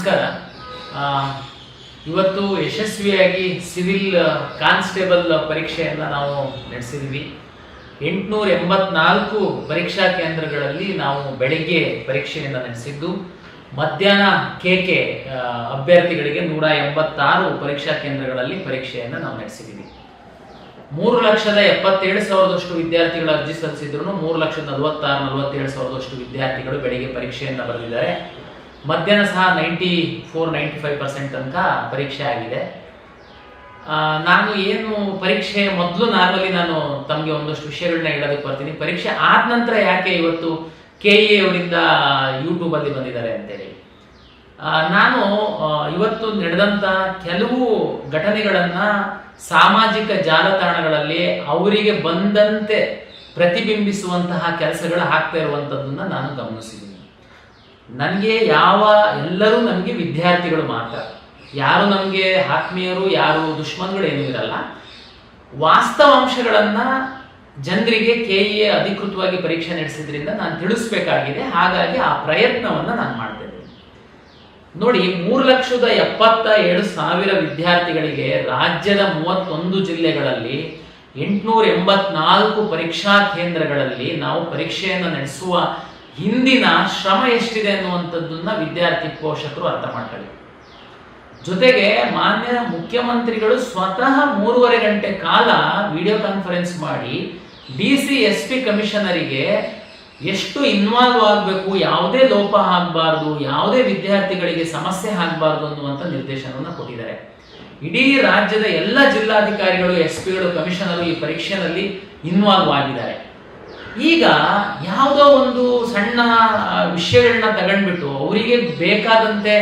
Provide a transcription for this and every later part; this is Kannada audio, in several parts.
ನಮಸ್ಕಾರ. ಇವತ್ತು ಯಶಸ್ವಿಯಾಗಿ ಸಿವಿಲ್ ಕಾನ್ಸ್ಟೇಬಲ್ ಪರೀಕ್ಷೆಯನ್ನು ನಾವು ನಡೆಸಿದ್ವಿ. 884 ಪರೀಕ್ಷಾ ಕೇಂದ್ರಗಳಲ್ಲಿ ನಾವು ಬೆಳಿಗ್ಗೆ ಪರೀಕ್ಷೆಯನ್ನು ನಡೆಸಿದ್ದು, ಮಧ್ಯಾಹ್ನ ಕೆಕೆ ಅಭ್ಯರ್ಥಿಗಳಿಗೆ 186 ಪರೀಕ್ಷಾ ಕೇಂದ್ರಗಳಲ್ಲಿ ಪರೀಕ್ಷೆಯನ್ನು ನಾವು ನಡೆಸಿದ್ದೀವಿ. 3,77,000 ವಿದ್ಯಾರ್ಥಿಗಳು ಅರ್ಜಿ ಸಲ್ಲಿಸಿದ್ರು. 3,46,47 ವಿದ್ಯಾರ್ಥಿಗಳು ಬೆಳಿಗ್ಗೆ ಪರೀಕ್ಷೆಯನ್ನು ಬರೆದಿದ್ದಾರೆ. ಮಧ್ಯಾಹ್ನ ಸಹ 94-95% ತನಕ ಪರೀಕ್ಷೆ ಆಗಿದೆ. ನಾನು ಏನು ಪರೀಕ್ಷೆ ಮೊದಲು ನಾರ್ಮಲಿ ನಾನು ತಮಗೆ ಒಂದಷ್ಟು ವಿಷಯಗಳನ್ನ ಹೇಳೋದಕ್ಕೆ ಬರ್ತೀನಿ. ಪರೀಕ್ಷೆ ಆದ ನಂತರ ಯಾಕೆ ಇವತ್ತು KE ಅವರಿಂದ ಯೂಟ್ಯೂಬಲ್ಲಿ ಬಂದಿದ್ದಾರೆ ಅಂತೇಳಿ, ನಾನು ಇವತ್ತು ನಡೆದಂಥ ಕೆಲವು ಘಟನೆಗಳನ್ನು ಸಾಮಾಜಿಕ ಜಾಲತಾಣಗಳಲ್ಲಿ ಅವರಿಗೆ ಬಂದಂತೆ ಪ್ರತಿಬಿಂಬಿಸುವಂತಹ ಕೆಲಸಗಳು ಆಗ್ತಾ ಇರುವಂಥದ್ದನ್ನು ನಾನು ಗಮನಿಸಿದ್ದೀನಿ. ನನಗೆ ಎಲ್ಲರೂ ನಮಗೆ ವಿದ್ಯಾರ್ಥಿಗಳು ಮಾತ್ರ, ಯಾರು ನಮಗೆ ಆತ್ಮೀಯರು, ಯಾರು ದುಶ್ಮನ್ಗಳು ಏನೂ ಇರಲ್ಲ. ವಾಸ್ತವಾಂಶಗಳನ್ನು ಜನರಿಗೆ KE ಅಧಿಕೃತವಾಗಿ ಪರೀಕ್ಷೆ ನಡೆಸಿದ್ರಿಂದ ನಾನು ತಿಳಿಸ್ಬೇಕಾಗಿದೆ. ಹಾಗಾಗಿ ಆ ಪ್ರಯತ್ನವನ್ನು ನಾನು ಮಾಡ್ತೇನೆ. ನೋಡಿ, 3,77,000 ವಿದ್ಯಾರ್ಥಿಗಳಿಗೆ ರಾಜ್ಯದ 31 ಜಿಲ್ಲೆಗಳಲ್ಲಿ 884 ಪರೀಕ್ಷಾ ಕೇಂದ್ರಗಳಲ್ಲಿ ನಾವು ಪರೀಕ್ಷೆಯನ್ನು ನಡೆಸುವ ಹಿಂದಿನ ಶ್ರಮ ಎಷ್ಟಿದೆ ಅನ್ನುವಂಥದ್ದನ್ನ ವಿದ್ಯಾರ್ಥಿ ಪೋಷಕರು ಅರ್ಥ ಮಾಡ್ಕೊಳ್ಳಿ. ಜೊತೆಗೆ ಮಾನ್ಯ ಮುಖ್ಯಮಂತ್ರಿಗಳು ಸ್ವತಃ 3.5 ಗಂಟೆ ಕಾಲ ವಿಡಿಯೋ ಕಾನ್ಫರೆನ್ಸ್ ಮಾಡಿ DC SP ಕಮಿಷನರಿಗೆ ಎಷ್ಟು ಇನ್ವಾಲ್ವ್ ಆಗಬೇಕು, ಯಾವುದೇ ಲೋಪ ಆಗಬಾರ್ದು, ಯಾವುದೇ ವಿದ್ಯಾರ್ಥಿಗಳಿಗೆ ಸಮಸ್ಯೆ ಆಗಬಾರ್ದು ಅನ್ನುವಂಥ ನಿರ್ದೇಶನವನ್ನು ಕೊಟ್ಟಿದ್ದಾರೆ. ಇಡೀ ರಾಜ್ಯದ ಎಲ್ಲ ಜಿಲ್ಲಾಧಿಕಾರಿಗಳು, SPಗಳು, ಕಮಿಷನರು ಈ ಪರೀಕ್ಷೆಯಲ್ಲಿ ಇನ್ವಾಲ್ವ್ ಆಗಿದ್ದಾರೆ. ಈಗ ಯಾವುದೋ ಒಂದು ಸಣ್ಣ ವಿಷಯಗಳನ್ನ ತಗೊಂಡ್ಬಿಟ್ಟು ಅವರಿಗೆ ಬೇಕಾದಂತೆ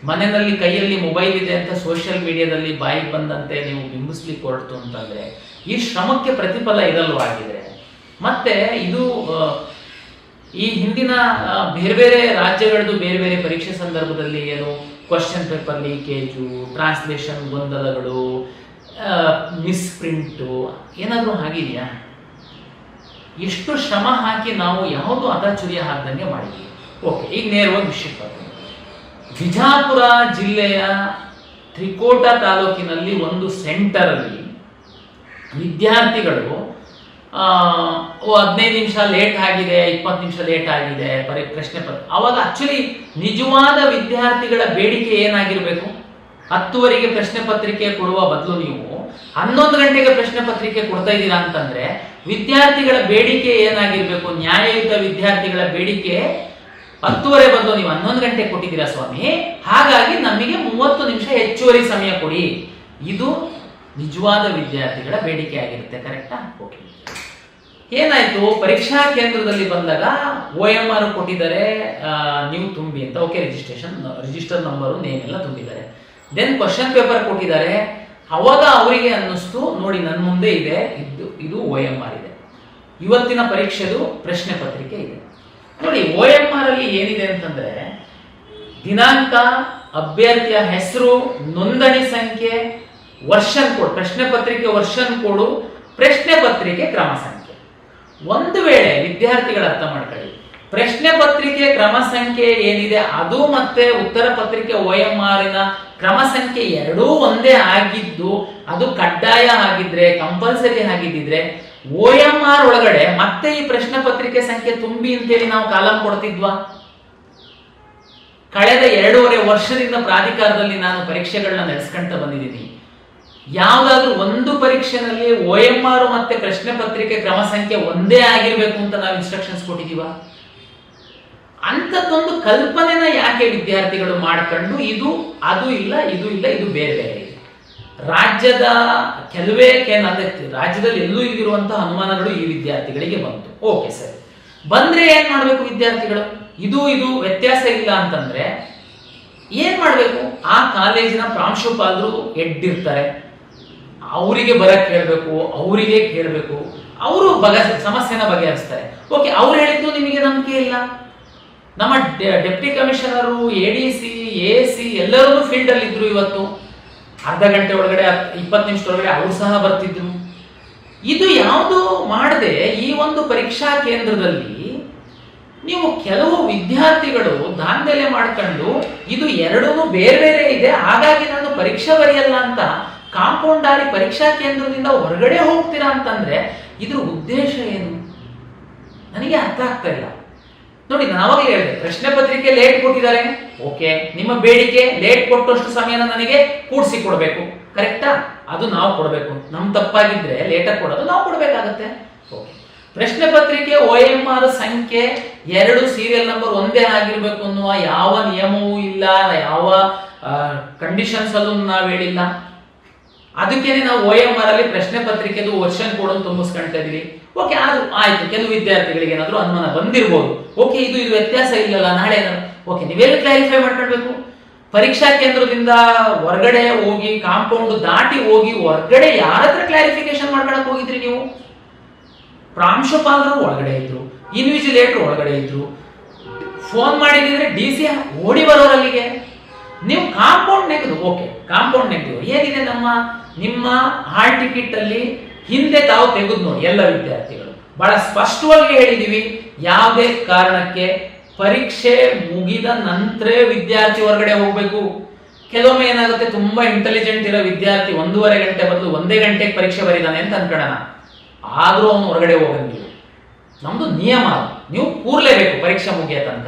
ಮನೆಯಲ್ಲಿ ಕೈಯಲ್ಲಿ ಮೊಬೈಲ್ ಇದೆ ಅಂತ ಸೋಷಿಯಲ್ ಮೀಡಿಯಾದಲ್ಲಿ ಬಾಯಿಗೆ ಬಂದಂತೆ ನೀವು ಬಿಂಬಿಸ್ಲಿಕ್ಕೆ ಹೊರಟು ಅಂತಂದ್ರೆ ಈ ಶ್ರಮಕ್ಕೆ ಪ್ರತಿಫಲ ಇರಲ್ವಾಗಿದೆ. ಮತ್ತೆ ಇದು ಈ ಹಿಂದಿನ ಬೇರೆ ಬೇರೆ ರಾಜ್ಯಗಳದ್ದು ಬೇರೆ ಬೇರೆ ಪರೀಕ್ಷೆ ಸಂದರ್ಭದಲ್ಲಿ ಏನು ಕ್ವಶನ್ ಪೇಪರ್ ಲೀಕೇಜು, ಟ್ರಾನ್ಸ್ಲೇಷನ್ ಗೊಂದಲಗಳು, ಮಿಸ್ಪ್ರಿಂಟು ಏನಾದರೂ ಆಗಿದೆಯಾ? ಎಷ್ಟು ಶ್ರಮ ಹಾಕಿ ನಾವು ಯಾವುದು ಅತಾಚುರ್ಯ ಹಾಕ್ದಂಗೆ ಮಾಡಿದ್ವಿ. ಓಕೆ, ಈಗ ನೇರವಾಗಿ ವಿಷಯಕ್ಕೆ ಬರ್ತೀನಿ. ಬಿಜಾಪುರ ಜಿಲ್ಲೆಯ ತ್ರಿಕೋಟ ತಾಲೂಕಿನಲ್ಲಿ ಒಂದು ಸೆಂಟರಲ್ಲಿ ವಿದ್ಯಾರ್ಥಿಗಳು 15 ನಿಮಿಷ ಲೇಟ್ ಆಗಿದೆ, 20 ನಿಮಿಷ ಲೇಟ್ ಆಗಿದೆ ಪ್ರಶ್ನೆ ಪತ್ರ. ಅವಾಗ ಆಕ್ಚುಲಿ ನಿಜವಾದ ವಿದ್ಯಾರ್ಥಿಗಳ ಬೇಡಿಕೆ ಏನಾಗಿರ್ಬೇಕು? 10ವರೆಗೆ ಪ್ರಶ್ನೆ ಪತ್ರಿಕೆ ಕೊಡುವ ಬದಲು ನೀವು 11 ಗಂಟೆಗೆ ಪ್ರಶ್ನೆ ಪತ್ರಿಕೆ ಕೊಡ್ತಾ ಇದ್ದೀರಾ ಅಂತಂದ್ರೆ ವಿದ್ಯಾರ್ಥಿಗಳ ಬೇಡಿಕೆ ಏನಾಗಿರ್ಬೇಕು? ನ್ಯಾಯಯುತ ವಿದ್ಯಾರ್ಥಿಗಳ ಬೇಡಿಕೆ 10ವರೆ ಬದಲು ನೀವು 11 ಗಂಟೆ ಕೊಟ್ಟಿದ್ದೀರಾ ಸ್ವಾಮಿ, ಹಾಗಾಗಿ ನಮಗೆ 30 ನಿಮಿಷ ಹೆಚ್ಚುವರಿ ಸಮಯ ಕೊಡಿ. ಇದು ನಿಜವಾದ ವಿದ್ಯಾರ್ಥಿಗಳ ಬೇಡಿಕೆ ಆಗಿರುತ್ತೆ. ಕರೆಕ್ಟಾ? ಓಕೆ. ಏನಾಯ್ತು? ಪರೀಕ್ಷಾ ಕೇಂದ್ರದಲ್ಲಿ ಬಂದಾಗ OMR ಕೊಟ್ಟಿದ್ದಾರೆ, ನೀವು ತುಂಬಿ ಅಂತ. ಓಕೆ, ರಿಜಿಸ್ಟರ್ ನಂಬರು, ನೇಮ್ ಎಲ್ಲ ತುಂಬಿದ್ದಾರೆ. ದೆನ್ ಕ್ವಶನ್ ಪೇಪರ್ ಕೊಟ್ಟಿದ್ದಾರೆ. ಅವಾಗ ಅವರಿಗೆ ಅನ್ನಿಸ್ತು, ನೋಡಿ ನನ್ನ ಮುಂದೆ ಇದೆ, ಇದು OMR ಇದೆ, ಇವತ್ತಿನ ಪರೀಕ್ಷೆದು ಪ್ರಶ್ನೆ ಪತ್ರಿಕೆ ಇದೆ. ನೋಡಿ, OMR ಅಲ್ಲಿ ಏನಿದೆ ಅಂತಂದ್ರೆ ದಿನಾಂಕ, ಅಭ್ಯರ್ಥಿಯ ಹೆಸರು, ನೋಂದಣಿ ಸಂಖ್ಯೆ, ವರ್ಷನ್ ಕೋಡ್, ಪ್ರಶ್ನೆ ಪತ್ರಿಕೆ ವರ್ಷನ್ ಕೋಡು, ಪ್ರಶ್ನೆ ಪತ್ರಿಕೆ ಕ್ರಮ ಸಂಖ್ಯೆ. ಒಂದು ವೇಳೆ ವಿದ್ಯಾರ್ಥಿಗಳ ಅರ್ಥ ಮಾಡ್ಕೊಳ್ಳಿ, ಪ್ರಶ್ನೆ ಪತ್ರಿಕೆ ಕ್ರಮ ಸಂಖ್ಯೆ ಏನಿದೆ ಅದು ಮತ್ತೆ ಉತ್ತರ ಪತ್ರಿಕೆ OMR ಕ್ರಮ ಸಂಖ್ಯೆ ಎರಡೂ ಒಂದೇ ಆಗಿದ್ದು ಅದು ಕಡ್ಡಾಯ ಆಗಿದ್ರೆ, ಕಂಪಲ್ಸರಿ ಆಗಿದ್ದಿದ್ರೆ OMR ಒಳಗಡೆ ಮತ್ತೆ ಈ ಪ್ರಶ್ನೆ ಪತ್ರಿಕೆ ಸಂಖ್ಯೆ ತುಂಬಿ ಅಂತೇಳಿ ನಾವು ಕಾಲಂ ಕೊಡ್ತಿದ್ವಾ? ಕಳೆದ 2.5 ವರ್ಷದಿಂದ ಪ್ರಾಧಿಕಾರದಲ್ಲಿ ನಾನು ಪರೀಕ್ಷೆಗಳನ್ನ ನಡೆಸ್ಕೊಂತ ಬಂದಿದ್ದೀನಿ. ಯಾವ್ದಾದ್ರೂ ಒಂದು ಪರೀಕ್ಷೆನಲ್ಲಿ OMR ಮತ್ತೆ ಪ್ರಶ್ನೆ ಪತ್ರಿಕೆ ಕ್ರಮ ಸಂಖ್ಯೆ ಒಂದೇ ಆಗಿರ್ಬೇಕು ಅಂತ ನಾವು ಇನ್ಸ್ಟ್ರಕ್ಷನ್ಸ್ ಕೊಟ್ಟಿದೀವ? ಅಂಥದ್ದೊಂದು ಕಲ್ಪನೆನ ಯಾಕೆ ವಿದ್ಯಾರ್ಥಿಗಳು ಮಾಡ್ಕೊಂಡು ಇದು ಅದು ಇಲ್ಲ, ಇದು ಇಲ್ಲ, ಇದು ಬೇರೆ ಬೇರೆ ಇದೆ. ರಾಜ್ಯದ ಕೆಲವೇ ರಾಜ್ಯದಲ್ಲಿ ಎಲ್ಲೂ ಇಲ್ಲಿರುವಂತಹ ಅನುಮಾನಗಳು ಈ ವಿದ್ಯಾರ್ಥಿಗಳಿಗೆ ಬಂತು. ಓಕೆ ಸರಿ, ಬಂದ್ರೆ ಏನ್ ಮಾಡ್ಬೇಕು ವಿದ್ಯಾರ್ಥಿಗಳು? ಇದು ವ್ಯತ್ಯಾಸ ಇಲ್ಲ ಅಂತಂದ್ರೆ ಏನ್ ಮಾಡ್ಬೇಕು? ಆ ಕಾಲೇಜಿನ ಪ್ರಾಂಶುಪಾಲರು ಎಡ್ಡಿರ್ತಾರೆ, ಅವರಿಗೆ ಬರಕ್ ಹೇಳ್ಬೇಕು, ಅವರಿಗೆ ಕೇಳಬೇಕು, ಅವರು ಸಮಸ್ಯೆನ ಬಗೆಹರಿಸ್ತಾರೆ. ಓಕೆ, ಅವ್ರು ಹೇಳಿದ್ದು ನಿಮಗೆ ನಂಬಿಕೆ ಇಲ್ಲ. ನಮ್ಮ ಡೆಪ್ಟಿ ಕಮಿಷನರು, ADC, AC ಎಲ್ಲರೂ ಫೀಲ್ಡ್ ಅಲ್ಲಿ ಇದ್ರು. ಇವತ್ತು ಅರ್ಧ ಗಂಟೆ ಒಳಗಡೆ 20 ನಿಮಿಷದೊಳಗಡೆ ಅವರು ಸಹ ಬರ್ತಿದ್ರು. ಇದು ಯಾವುದು ಮಾಡದೆ ಈ ಒಂದು ಪರೀಕ್ಷಾ ಕೇಂದ್ರದಲ್ಲಿ ನೀವು ಕೆಲವು ವಿದ್ಯಾರ್ಥಿಗಳು ದಾಂಧಲೆ ಮಾಡ್ಕೊಂಡು ಇದು ಎರಡೂ ಬೇರೆ ಬೇರೆ ಇದೆ, ಹಾಗಾಗಿ ನಾನು ಪರೀಕ್ಷೆ ಬರೆಯಲ್ಲ ಅಂತ ಕಾಂಪೌಂಡ್ ದಾರಿ ಪರೀಕ್ಷಾ ಕೇಂದ್ರದಿಂದ ಹೊರಗಡೆ ಹೋಗ್ತೀರಾ ಅಂತಂದ್ರೆ ಇದ್ರ ಉದ್ದೇಶ ಏನು ನನಗೆ ಅರ್ಥ ಆಗ್ತಾ ಇಲ್ಲ. ನೋಡಿ, ನಾನು ಅವಾಗಲೇ ಹೇಳಿದೆ, ಪ್ರಶ್ನೆ ಪತ್ರಿಕೆ ಲೇಟ್ ಕೊಟ್ಟಿದ್ದಾರೆ, ಓಕೆ, ನಿಮ್ಮ ಬೇಡಿಕೆ ಲೇಟ್ ಕೊಟ್ಟಷ್ಟು ಸಮಯನ ನನಗೆ ಕೂಡಿಸಿ ಕೊಡಬೇಕು, ಕರೆಕ್ಟಾ? ಅದು ನಾವು ಕೊಡಬೇಕು. ನಮ್ ತಪ್ಪಾಗಿದ್ರೆ ಲೇಟಾಗಿ ಕೊಡೋದು ನಾವು ಕೊಡಬೇಕಾಗತ್ತೆ. ಓಕೆ, ಪ್ರಶ್ನೆ ಪತ್ರಿಕೆ OMR ಸಂಖ್ಯೆ 2 ಸೀರಿಯಲ್ ನಂಬರ್ ಒಂದೇ ಆಗಿರ್ಬೇಕು ಅನ್ನುವ ಯಾವ ನಿಯಮವೂ ಇಲ್ಲ, ಯಾವ ಕಂಡೀಷನ್ಸ್ ಅಲ್ಲೂ ನಾವು ಹೇಳಿಲ್ಲ. ಅದಕ್ಕೇನೆ ನಾವು OMR ಅಲ್ಲಿ ಪ್ರಶ್ನೆ ಪತ್ರಿಕೆದು ವರ್ಷನ್ ಕೋಡ್ ತುಂಬಿಸ್ಕೊಳ್ತಾ ಇದೀವಿ. ಓಕೆ, ಅದು ಆಯ್ತು. ಕೆಲವು ವಿದ್ಯಾರ್ಥಿಗಳಿಗೆ ಏನಾದ್ರು ಅನುಮಾನ ಬಂದಿರಬಹುದು, ಓಕೆ, ಇದು ವ್ಯತ್ಯಾಸ ಇಲ್ಲಲ್ಲ, ನಾಳೆ ಓಕೆ, ನೀವೆಲ್ಲ ಕ್ಲಾರಿಫೈ ಮಾಡ್ಕೊಳ್ಬೇಕು. ಪರೀಕ್ಷಾ ಕೇಂದ್ರದಿಂದ ಹೊರಗಡೆ ಹೋಗಿ ಕಾಂಪೌಂಡ್ ದಾಟಿ ಹೋಗಿ ಹೊರಗಡೆ ಯಾರ ಹತ್ರ ಕ್ಲಾರಿಫಿಕೇಶನ್ ಮಾಡ್ಕೊಳಕ್ ಹೋಗಿದ್ರಿ ನೀವು? ಪ್ರಾಂಶುಪಾಲರು ಒಳಗಡೆ ಇದ್ರು, ಇನ್ವಿಜಿಲೇಟರ್ ಒಳಗಡೆ ಇದ್ರು, ಫೋನ್ ಮಾಡಿದ್ರೆ DC ಓಡಿ ಬರೋರಲ್ಲಿಗೆ. ನೀವು ಕಾಂಪೌಂಡ್ ನೆಗೆದು, ಓಕೆ, ಕಾಂಪೌಂಡ್ ನೆಗೆದು ಏನಿದೆ ನಿಮ್ಮ ಹಾಲ್ ಟಿಕೆಟ್ ಅಲ್ಲಿ ಹಿಂದೆ ತಾವು ತೆಗೆದು ನೋಡಿ. ಎಲ್ಲ ವಿದ್ಯಾರ್ಥಿಗಳು ಬಹಳ ಸ್ಪಷ್ಟವಾಗಿ ಹೇಳಿದೀವಿ, ಯಾವುದೇ ಕಾರಣಕ್ಕೆ ಪರೀಕ್ಷೆ ಮುಗಿದ ನಂತರ ವಿದ್ಯಾರ್ಥಿ ಹೊರಗಡೆ ಹೋಗ್ಬೇಕು. ಕೆಲವೊಮ್ಮೆ ಏನಾಗುತ್ತೆ, ತುಂಬಾ ಇಂಟೆಲಿಜೆಂಟ್ ಇರೋ ವಿದ್ಯಾರ್ಥಿ 1.5 ಗಂಟೆ ಬದಲು 1 ಗಂಟೆಗೆ ಪರೀಕ್ಷೆ ಬರೀದಾನೆ ಅಂತ ಅನ್ಕೊಳ್ಳೋಣ, ಆದ್ರೂ ಅವನು ಹೊರಗಡೆ ಹೋಗಂಗಿಲ್ಲ. ನಮ್ದು ನಿಯಮ, ನೀವು ಕೂರ್ಲೇಬೇಕು ಪರೀಕ್ಷೆ ಮುಗಿಯ ತನಕ.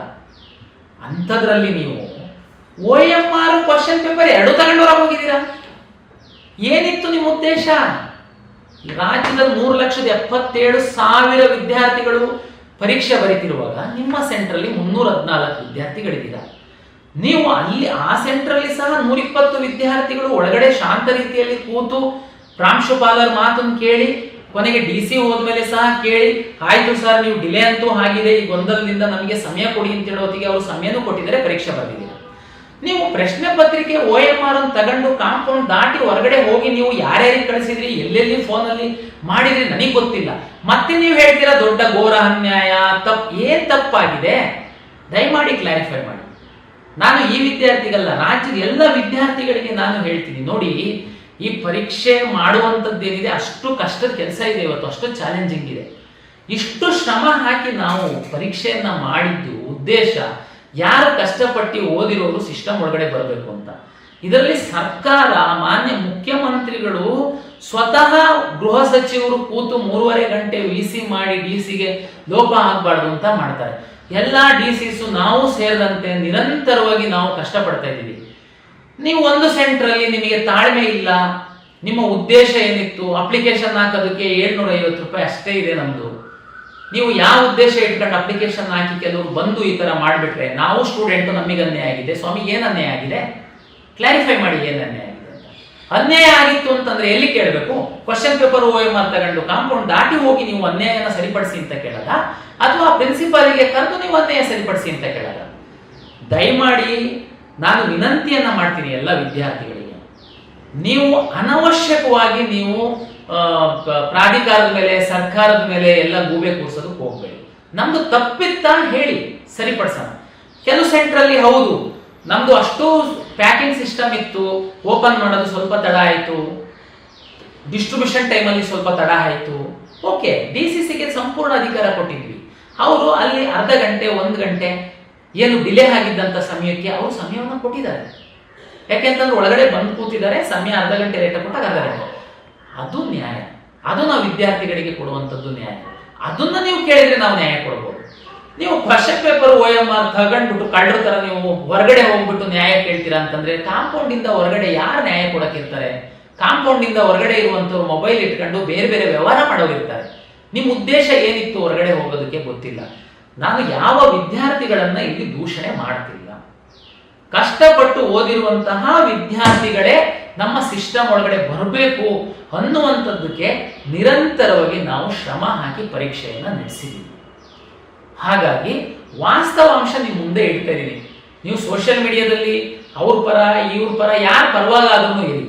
ಅಂಥದ್ರಲ್ಲಿ ನೀವು OMR ಕ್ವಶನ್ ಪೇಪರ್ 2 ತಗೊಂಡು ಹೊರಗೆ ಹೋಗಿದ್ದೀರಾ. ಏನಿತ್ತು ನಿಮ್ಮ ಉದ್ದೇಶ? ರಾಜ್ಯದಲ್ಲಿ 3,77,000 ವಿದ್ಯಾರ್ಥಿಗಳು ಪರೀಕ್ಷೆ ಬರೀತಿರುವಾಗ ನಿಮ್ಮ ಸೆಂಟ್ರಲ್ಲಿ 314 ವಿದ್ಯಾರ್ಥಿಗಳಿದ್ದೀರಾ. ನೀವು ಅಲ್ಲಿ ಆ ಸೆಂಟ್ರಲ್ಲಿ ಸಹ 120 ವಿದ್ಯಾರ್ಥಿಗಳು ಒಳಗಡೆ ಶಾಂತ ರೀತಿಯಲ್ಲಿ ಕೂತು ಪ್ರಾಂಶುಪಾಲರ ಮಾತನ್ನು ಕೇಳಿ, ಕೊನೆಗೆ DC ಹೋದ್ಮೇಲೆ ಸಹ ಕೇಳಿ, ಆಯ್ತು ಸರ್ ನೀವು ಡಿಲೇ ಅಂತೂ ಆಗಿದೆ, ಈ ಗೊಂದಲದಿಂದ ನಮಗೆ ಸಮಯ ಕೊಡಿ ಅಂತ ಹೇಳೋತ್ತಿಗೆ ಅವರು ಸಮಯನೂ ಕೊಟ್ಟಿದ್ದಾರೆ, ಪರೀಕ್ಷೆ ಬರೆದಿದ್ದೀರಾ. ನೀವು ಪ್ರಶ್ನೆ ಪತ್ರಿಕೆ OMR ಅನ್ನು ತಗೊಂಡು ಕಾಂಪೌಂಡ್ ದಾಟಿ ಹೊರಗಡೆ ಹೋಗಿ ನೀವು ಯಾರ್ಯಾರಿಗೆ ಕಳಿಸಿದ್ರಿ, ಎಲ್ಲೆಲ್ಲಿ ಫೋನಲ್ಲಿ ಮಾಡಿದ್ರಿ ನನಗೆ ಗೊತ್ತಿಲ್ಲ. ಮತ್ತೆ ನೀವು ಹೇಳ್ತೀರಾ ದೊಡ್ಡ ಘೋರ ಅನ್ಯಾಯ, ಏನ್ ತಪ್ಪಾಗಿದೆ ದಯಮಾಡಿ ಕ್ಲಾರಿಫೈ ಮಾಡಿ. ನಾನು ಈ ವಿದ್ಯಾರ್ಥಿಗಲ್ಲ, ರಾಜ್ಯದ ಎಲ್ಲ ವಿದ್ಯಾರ್ಥಿಗಳಿಗೆ ನಾನು ಹೇಳ್ತೀನಿ, ನೋಡಿ, ಈ ಪರೀಕ್ಷೆ ಮಾಡುವಂಥದ್ದೇನಿದೆ ಅಷ್ಟು ಕಷ್ಟದ ಕೆಲಸ ಇದೆ, ಇವತ್ತು ಅಷ್ಟು ಚಾಲೆಂಜಿಂಗ್ ಇದೆ. ಇಷ್ಟು ಶ್ರಮ ಹಾಕಿ ನಾವು ಪರೀಕ್ಷೆಯನ್ನ ಮಾಡಿದ್ದು ಉದ್ದೇಶ ಯಾರು ಕಷ್ಟಪಟ್ಟು ಓದಿರೋರು ಸಿಸ್ಟಮ್ ಒಳಗಡೆ ಬರಬೇಕು ಅಂತ. ಇದರಲ್ಲಿ ಸರ್ಕಾರ, ಮಾನ್ಯ ಮುಖ್ಯಮಂತ್ರಿಗಳು ಸ್ವತಃ ಗೃಹ ಸಚಿವರು ಕೂತು 3.5 ಗಂಟೆ VC ಮಾಡಿ DCಗೆ ಲೋಪ ಆಗಬಾರ್ದು ಅಂತ ಮಾಡ್ತಾರೆ. ಎಲ್ಲಾ DCs ನಾವು ಸೇರಿದಂತೆ ನಿರಂತರವಾಗಿ ನಾವು ಕಷ್ಟಪಡ್ತಾ ಇದ್ದೀವಿ. ನೀವು ಒಂದು ಸೆಂಟ್ರಲ್ಲಿ ನಿಮಗೆ ತಾಳ್ಮೆ ಇಲ್ಲ, ನಿಮ್ಮ ಉದ್ದೇಶ ಏನಿತ್ತು, ಅಪ್ಲಿಕೇಶನ್ ಹಾಕೋದಕ್ಕೆ 750 ರೂಪಾಯಿ ಅಷ್ಟೇ ಇದೆ ನಮ್ದು. ನೀವು ಯಾವ ಉದ್ದೇಶ ಇಟ್ಕೊಂಡು ಅಪ್ಲಿಕೇಶನ್ ಹಾಕಿ ಕೆಲವರು ಬಂದು ಈ ತರ ಮಾಡಿಬಿಟ್ರೆ ನಾವು ಸ್ಟೂಡೆಂಟ್ ನಮಗೆ ಅನ್ಯಾಯ ಆಗಿದೆ. ಸ್ವಾಮಿ ಏನ್ ಅನ್ಯಾಯ ಆಗಿದೆ? ಕ್ಲಾರಿಫೈ ಮಾಡಿ, ಏನ್ ಅನ್ಯಾಯ ಆಗಿದೆ ಅಂತ. ಅನ್ಯಾಯ ಆಗಿತ್ತು ಅಂತಂದ್ರೆ ಎಲ್ಲಿ ಕೇಳಬೇಕು? ಕ್ವಶನ್ ಪೇಪರ್ OMR ತಗೊಂಡು ಕಾಂಪೌಂಡ್ ದಾಟಿ ಹೋಗಿ ನೀವು ಅನ್ಯಾಯನ ಸರಿಪಡಿಸಿ ಅಂತ ಕೇಳಲ್ಲ, ಅಥವಾ ಪ್ರಿನ್ಸಿಪಾಲಿಗೆ ಕರೆದು ನೀವು ಅನ್ಯಾಯ ಸರಿಪಡಿಸಿ ಅಂತ ಕೇಳಲ್ಲ. ದಯಮಾಡಿ ನಾನು ವಿನಂತಿಯನ್ನ ಮಾಡ್ತೀನಿ ಎಲ್ಲ ವಿದ್ಯಾರ್ಥಿಗಳಿಗೆ, ನೀವು ಅನವಶ್ಯಕವಾಗಿ ನೀವು ಪ್ರಾಧಿಕಾರದ ಮೇಲೆ, ಸರ್ಕಾರದ ಮೇಲೆ ಎಲ್ಲ ಗೂಬೆ ಕೂರ್ಸೋದಕ್ಕೆ ಹೋಗ್ಬೇಡಿ. ನಮ್ದು ತಪ್ಪಿತ್ತ ಹೇಳಿ ಸರಿಪಡಿಸೋಣ. ಕೆಲವು ಸೆಂಟ್ರಲ್ಲಿ ಹೌದು ನಮ್ದು ಅಷ್ಟು ಪ್ಯಾಕಿಂಗ್ ಸಿಸ್ಟಮ್ ಇತ್ತು, ಓಪನ್ ಮಾಡೋದು ಸ್ವಲ್ಪ ತಡ ಆಯಿತು, ಡಿಸ್ಟ್ರಿಬ್ಯೂಷನ್ ಟೈಮಲ್ಲಿ ಸ್ವಲ್ಪ ತಡ ಆಯಿತು, ಓಕೆ, DCCಗೆ ಸಂಪೂರ್ಣ ಅಧಿಕಾರ ಕೊಟ್ಟಿದ್ವಿ. ಅವರು ಅಲ್ಲಿ ಅರ್ಧ ಗಂಟೆ 1 ಗಂಟೆ ಏನು ಡಿಲೇ ಆಗಿದ್ದಂತ ಸಮಯಕ್ಕೆ ಅವರು ಸಮಯವನ್ನು ಕೊಟ್ಟಿದ್ದಾರೆ. ಯಾಕೆಂತಂದ್ರೆ ಒಳಗಡೆ ಬಂದು ಕೂತಿದ್ದಾರೆ, ಸಮಯ ಅರ್ಧ ಗಂಟೆ ಲೇಟ್ ಕೊಟ್ಟಾಗ ಅರ್ಧ ಗಂಟೆ, ಅದು ನ್ಯಾಯ. ಅದು ನಾವು ವಿದ್ಯಾರ್ಥಿಗಳಿಗೆ ಕೊಡುವಂಥದ್ದು ನ್ಯಾಯ. ಅದನ್ನ ನೀವು ಕೇಳಿದ್ರೆ ನಾವು ನ್ಯಾಯ ಕೊಡ್ಬೋದು. ನೀವು ಕ್ವಶನ್ ಪೇಪರ್ OMR ತಗೊಂಡ್ಬಿಟ್ಟು ಕಳ್ಳರ ತರ ನೀವು ಹೊರಗಡೆ ಹೋಗ್ಬಿಟ್ಟು ನ್ಯಾಯ ಕೇಳ್ತೀರಾ ಅಂತಂದ್ರೆ ಕಾಂಪೌಂಡ್ ಇಂದ ಹೊರಗಡೆ ಯಾರು ನ್ಯಾಯ ಕೊಡಕ್ಕಿರ್ತಾರೆ? ಕಾಂಪೌಂಡ್ ಇಂದ ಹೊರಗಡೆ ಇರುವಂತವ್ರು ಮೊಬೈಲ್ ಇಟ್ಕೊಂಡು ಬೇರೆ ಬೇರೆ ವ್ಯವಹಾರ ಮಾಡೋರಿರ್ತಾರೆ. ನಿಮ್ಮ ಉದ್ದೇಶ ಏನಿತ್ತು ಹೊರಗಡೆ ಹೋಗೋದಕ್ಕೆ ಗೊತ್ತಿಲ್ಲ. ನಾನು ಯಾವ ವಿದ್ಯಾರ್ಥಿಗಳನ್ನ ಇಲ್ಲಿ ದೂಷಣೆ ಮಾಡ್ತಿಲ್ಲ. ಕಷ್ಟಪಟ್ಟು ಓದಿರುವಂತಹ ವಿದ್ಯಾರ್ಥಿಗಳೇ ನಮ್ಮ ಸಿಸ್ಟಮ್ ಒಳಗಡೆ ಬರಬೇಕು ಅನ್ನುವಂಥದ್ದಕ್ಕೆ ನಿರಂತರವಾಗಿ ನಾವು ಶ್ರಮ ಹಾಕಿ ಪರೀಕ್ಷೆಯನ್ನ ನಡೆಸಿದ್ದೀವಿ. ಹಾಗಾಗಿ ವಾಸ್ತವಾಂಶ ನಿಮ್ಮ ಮುಂದೆ ಇಡ್ತಾ ಇದ್ದೀನಿ. ನೀವು ಸೋಷಿಯಲ್ ಮೀಡಿಯಾದಲ್ಲಿ ಅವ್ರ ಪರ ಇವ್ರ ಪರ ಯಾರ ಪರವಾಗಾದ್ರೂ ಇರಿ,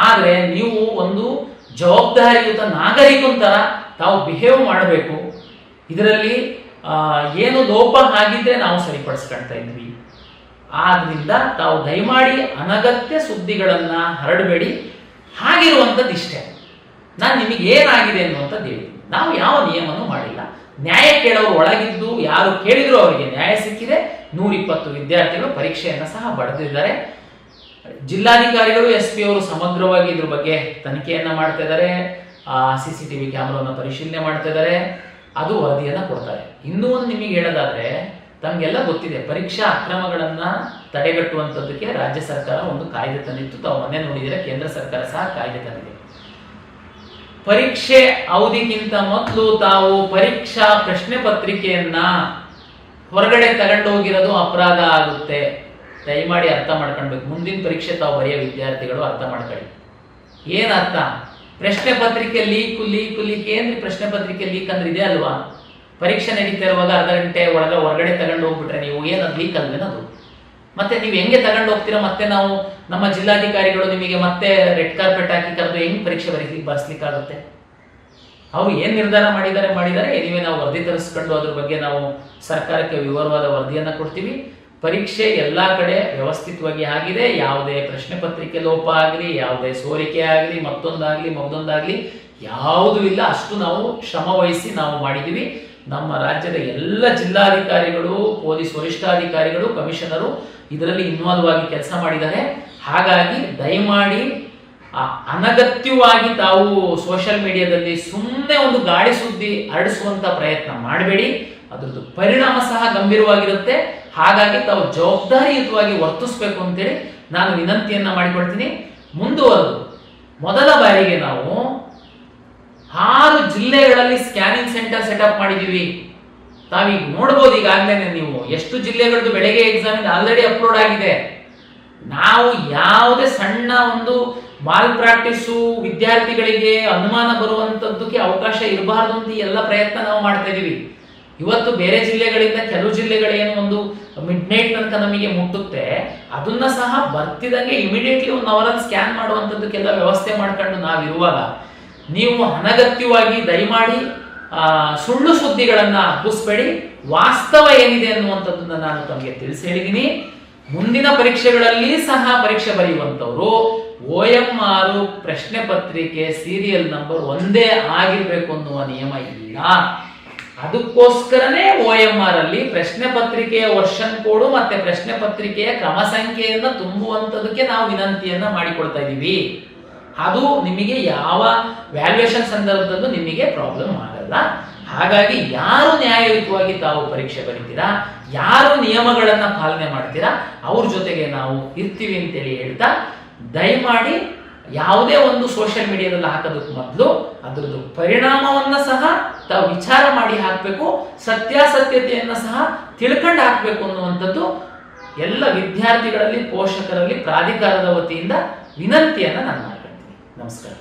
ಆದರೆ ನೀವು ಒಂದು ಜವಾಬ್ದಾರಿಯುತ ನಾಗರಿಕನ ತರ ತಾವು ಬಿಹೇವ್ ಮಾಡಬೇಕು. ಇದರಲ್ಲಿ ಏನು ಲೋಪ ಆಗಿದ್ರೆ ನಾವು ಸರಿಪಡಿಸ್ಕೊಳ್ತಾ ಇದ್ವಿ. ಆದ್ರಿಂದ ತಾವು ದಯಮಾಡಿ ಅನಗತ್ಯ ಸುದ್ದಿಗಳನ್ನ ಹರಡಬೇಡಿ. ಹಾಗಿರುವಂಥದ್ದು ಇಷ್ಟೇ. ನಾನು ನಿಮಗೆ ಏನಾಗಿದೆ ಅನ್ನುವಂಥದ್ದು ಹೇಳಿ, ನಾವು ಯಾವ ನಿಯಮನೂ ಮಾಡಿಲ್ಲ. ನ್ಯಾಯ ಕೇಳೋರು ಒಳಗಿದ್ದು ಯಾರು ಕೇಳಿದ್ರು ಅವರಿಗೆ ನ್ಯಾಯ ಸಿಕ್ಕಿದೆ. 120 ವಿದ್ಯಾರ್ಥಿಗಳು ಪರೀಕ್ಷೆಯನ್ನು ಸಹ ಬರೆದಿದ್ದಾರೆ. ಜಿಲ್ಲಾಧಿಕಾರಿಗಳು SP ಅವರು ಸಮಗ್ರವಾಗಿ ಇದ್ರ ಬಗ್ಗೆ ತನಿಖೆಯನ್ನ ಮಾಡ್ತಾ ಇದ್ದಾರೆ. CCTV ಕ್ಯಾಮ್ರಾವನ್ನು ಪರಿಶೀಲನೆ ಮಾಡ್ತಾ ಇದ್ದಾರೆ. ಅದು ವರದಿಯನ್ನ ಕೊಡ್ತಾರೆ. ಇನ್ನೂ ಒಂದು ನಿಮಗೆ ಹೇಳೋದಾದ್ರೆ, ತಮಗೆಲ್ಲ ಗೊತ್ತಿದೆ, ಪರೀಕ್ಷಾ ಅಕ್ರಮಗಳನ್ನ ತಡೆಗಟ್ಟುವಂಥದ್ದಕ್ಕೆ ರಾಜ್ಯ ಸರ್ಕಾರ ಒಂದು ಕಾಯ್ದೆ ತಂದಿತ್ತು. ತಾವು ಮೊನ್ನೆ ನೋಡಿದರೆ ಕೇಂದ್ರ ಸರ್ಕಾರ ಸಹ ಕಾಯ್ದೆ ತಂದಿದೆ. ಪರೀಕ್ಷೆ ಅವಧಿಗಿಂತ ಮೊದಲು ತಾವು ಪರೀಕ್ಷಾ ಪ್ರಶ್ನೆ ಪತ್ರಿಕೆಯನ್ನ ಹೊರಗಡೆ ತಗೊಂಡೋಗಿರೋದು ಅಪರಾಧ ಆಗುತ್ತೆ. ದಯಮಾಡಿ ಅರ್ಥ ಮಾಡ್ಕೊಳ್ಬೇಕು. ಮುಂದಿನ ಪರೀಕ್ಷೆ ತಾವು ಬರೆಯೋ ವಿದ್ಯಾರ್ಥಿಗಳು ಅರ್ಥ ಮಾಡ್ಕೊಳ್ಳಿ. ಏನ್ ಅರ್ಥ? ಪ್ರಶ್ನೆ ಪತ್ರಿಕೆ ಲೀಕ್ ಏನ್ರಿ? ಪ್ರಶ್ನೆ ಪತ್ರಿಕೆ ಲೀಕ್ ಅಂದ್ರೆ ಇದೆ ಅಲ್ವಾ? ಪರೀಕ್ಷೆ ನಡೀತಾ ಇರುವಾಗ ಅರ್ಧ ಗಂಟೆ ಹೊರಗಡೆ ತಗೊಂಡು ಹೋಗ್ಬಿಟ್ರೆ ನೀವು ಏನದು ಲೀಕ್ ಅಲ್ವೇನದು? ಮತ್ತೆ ನೀವು ಹೆಂಗೆ ತಗೊಂಡು ಹೋಗ್ತೀರಾ? ಮತ್ತೆ ನಾವು ನಮ್ಮ ಜಿಲ್ಲಾಧಿಕಾರಿಗಳು ನಿಮಗೆ ಮತ್ತೆ ರೆಡ್ ಕಾರ್ಪೆಟ್ ಹಾಕಿ ಕರೆದು ಹೆಂಗ್ ಪರೀಕ್ಷೆ ಬರ್ಸ್ಲಿಕ್ಕಾಗುತ್ತೆ? ಅವ್ರು ಏನ್ ನಿರ್ಧಾರ ಮಾಡಿದ್ದಾರೆ ಎನಿವೆ ನಾವು ವರದಿ ತರಿಸ್ಕೊಂಡು ಅದ್ರ ಬಗ್ಗೆ ನಾವು ಸರ್ಕಾರಕ್ಕೆ ವಿವರವಾದ ವರದಿಯನ್ನ ಕೊಡ್ತೀವಿ. ಪರೀಕ್ಷೆ ಎಲ್ಲಾ ಕಡೆ ವ್ಯವಸ್ಥಿತವಾಗಿ ಆಗಿದೆ. ಯಾವುದೇ ಪ್ರಶ್ನೆ ಪತ್ರಿಕೆ ಲೋಪ ಆಗಲಿ, ಯಾವುದೇ ಸೋರಿಕೆ ಆಗಲಿ, ಮತ್ತೊಂದಾಗ್ಲಿ ಯಾವುದೂ ಇಲ್ಲ. ಅಷ್ಟು ನಾವು ಶ್ರಮ ವಹಿಸಿ ನಾವು ಮಾಡಿದೀವಿ. ನಮ್ಮ ರಾಜ್ಯದ ಎಲ್ಲ ಜಿಲ್ಲಾಧಿಕಾರಿಗಳು, ಪೊಲೀಸ್ ವರಿಷ್ಠಾಧಿಕಾರಿಗಳು, ಕಮಿಷನರು ಇದರಲ್ಲಿ ಇನ್ವಾಲ್ವ್ ಆಗಿ ಕೆಲಸ ಮಾಡಿದ್ದಾರೆ. ಹಾಗಾಗಿ ದಯಮಾಡಿ ಅನಗತ್ಯವಾಗಿ ತಾವು ಸೋಷಿಯಲ್ ಮೀಡಿಯಾದಲ್ಲಿ ಸುಮ್ಮನೆ ಒಂದು ಗಾಳಿ ಸುದ್ದಿ ಹರಡಿಸುವಂತ ಪ್ರಯತ್ನ ಮಾಡಬೇಡಿ. ಅದ್ರದ್ದು ಪರಿಣಾಮ ಸಹ ಗಂಭೀರವಾಗಿರುತ್ತೆ. ಹಾಗಾಗಿ ತಾವು ಜವಾಬ್ದಾರಿಯುತವಾಗಿ ವರ್ತಿಸಬೇಕು ಅಂತೇಳಿ ನಾನು ವಿನಂತಿಯನ್ನ ಮಾಡಿಕೊಳ್ತೀನಿ. ಮುಂದುವರೆದು ಮೊದಲ ಬಾರಿಗೆ ನಾವು 6 ಜಿಲ್ಲೆಗಳಲ್ಲಿ ಸ್ಕ್ಯಾನಿಂಗ್ ಸೆಂಟರ್ ಸೆಟಪ್ ಮಾಡಿದೀವಿ. ತಾವೀಗ ನೋಡ್ಬೋದು, ಈಗಾಗಲೇ ನೀವು ಎಷ್ಟು ಜಿಲ್ಲೆಗಳದ್ದು ಬೆಳಗ್ಗೆ ಎಕ್ಸಾಮ್ ಆಲ್ರೆಡಿ ಅಪ್ಲೋಡ್ ಆಗಿದೆ. ನಾವು ಯಾವುದೇ ಸಣ್ಣ ಒಂದು ಮಾಲ್ ಪ್ರಾಕ್ಟೀಸು, ವಿದ್ಯಾರ್ಥಿಗಳಿಗೆ ಅನುಮಾನ ಬರುವಂತದ್ದಕ್ಕೆ ಅವಕಾಶ ಇರಬಾರ್ದು ಅಂತ ಎಲ್ಲ ಪ್ರಯತ್ನ ನಾವು ಮಾಡ್ತಾ ಇದೀವಿ. ಇವತ್ತು ಬೇರೆ ಜಿಲ್ಲೆಗಳಿಂದ ಕೆಲವು ಜಿಲ್ಲೆಗಳೇನು ಒಂದು ಮಿಡ್ ನೈಟ್ ತನಕ ನಮಗೆ ಮುಟ್ಟುತ್ತೆ, ಅದನ್ನ ಸಹ ಬರ್ತಿದಂಗೆ ಇಮಿಡಿಯೇಟ್ಲಿ 1 ಅವರಲ್ಲಿ ಸ್ಕ್ಯಾನ್ ಮಾಡುವಂತದ್ದಕ್ಕೆಲ್ಲ ವ್ಯವಸ್ಥೆ ಮಾಡ್ಕೊಂಡು ನಾವಿರುವಾಗ ನೀವು ಅನಗತ್ಯವಾಗಿ ದಯಮಾಡಿ ಸುಳ್ಳು ಸುದ್ದಿಗಳನ್ನ ಹಬ್ಬಿಸ್ಬೇಡಿ. ವಾಸ್ತವ ಏನಿದೆ ಅನ್ನುವಂಥದ್ದನ್ನ ನಾನು ತಮಗೆ ತಿಳಿಸಿ ಹೇಳಿದ್ದೀನಿ. ಮುಂದಿನ ಪರೀಕ್ಷೆಗಳಲ್ಲಿ ಸಹ ಪರೀಕ್ಷೆ ಬರೆಯುವಂತವರು OMR ಪ್ರಶ್ನೆ ಪತ್ರಿಕೆ ಸೀರಿಯಲ್ ನಂಬರ್ ಒಂದೇ ಆಗಿರ್ಬೇಕು ಅನ್ನುವ ನಿಯಮ ಇಲ್ಲ. ಅದಕ್ಕೋಸ್ಕರನೇ OMR ಅಲ್ಲಿ ಪ್ರಶ್ನೆ ಪತ್ರಿಕೆಯ ವರ್ಷನ್ ಕೋಡು ಮತ್ತೆ ಪ್ರಶ್ನೆ ಪತ್ರಿಕೆಯ ಕ್ರಮ ಸಂಖ್ಯೆಯನ್ನ ತುಂಬುವಂತದಕ್ಕೆ ನಾವು ವಿನಂತಿಯನ್ನ ಮಾಡಿಕೊಳ್ತಾ ಇದ್ದೀವಿ. ಅದು ನಿಮಗೆ ಯಾವ ವ್ಯಾಲ್ಯೂಯೇಷನ್ ಸಂದರ್ಭದಲ್ಲೂ ನಿಮಗೆ ಪ್ರಾಬ್ಲಮ್ ಆಗಲ್ಲ. ಹಾಗಾಗಿ ಯಾರು ನ್ಯಾಯಯುತವಾಗಿ ತಾವು ಪರೀಕ್ಷೆ ಬರೀತೀರಾ, ಯಾರು ನಿಯಮಗಳನ್ನ ಪಾಲನೆ ಮಾಡ್ತೀರಾ, ಅವ್ರ ಜೊತೆಗೆ ನಾವು ಇರ್ತೀವಿ ಅಂತೇಳಿ ಹೇಳ್ತಾ, ದಯಮಾಡಿ ಯಾವುದೇ ಒಂದು ಸೋಷಿಯಲ್ ಮೀಡಿಯಾದಲ್ಲಿ ಹಾಕೋದಕ್ಕೆ ಮೊದಲು ಅದರದ್ದು ಪರಿಣಾಮವನ್ನ ಸಹ ತಾವು ವಿಚಾರ ಮಾಡಿ ಹಾಕಬೇಕು. ಸತ್ಯಾಸತ್ಯತೆಯನ್ನ ಸಹ ತಿಳ್ಕೊಂಡು ಹಾಕಬೇಕು ಅನ್ನುವಂಥದ್ದು ಎಲ್ಲ ವಿದ್ಯಾರ್ಥಿಗಳಲ್ಲಿ, ಪೋಷಕರಲ್ಲಿ ಪ್ರಾಧಿಕಾರದ ವತಿಯಿಂದ ವಿನಂತಿಯನ್ನ ನಾನು ಮಾಡ್ಕೊಳ್ತೀನಿ. ನಮಸ್ಕಾರ.